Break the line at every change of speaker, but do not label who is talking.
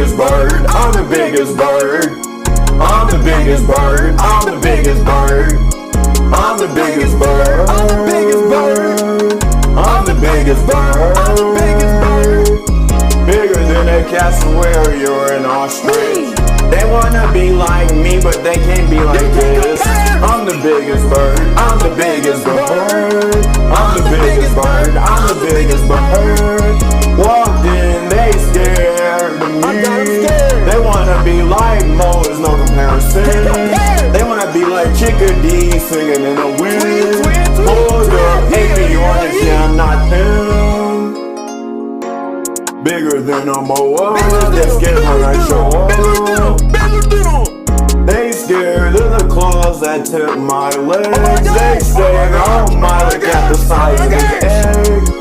biggest bird. I'm the biggest bird. I'm the biggest bird. I'm the biggest bird. I'm the biggest bird. I'm the biggest bird. I'm the biggest bird. I'm the biggest bird. Bigger than a cassowary or an ostrich. They wanna be like me, but they can't be like this. I'm the biggest bird. I'm the biggest bird. I'm the biggest bird. I'm the biggest bird. Walked in, they scared of me. They wanna be like Mo, there's no comparison. They wanna be like Chickadee singing in the wind. Hold up, hate me on this, yeah, I'm not him. Bigger than a moa, they scared when I show up. They scared of the claws that tip my legs. They say, oh my, look at the size of his egg.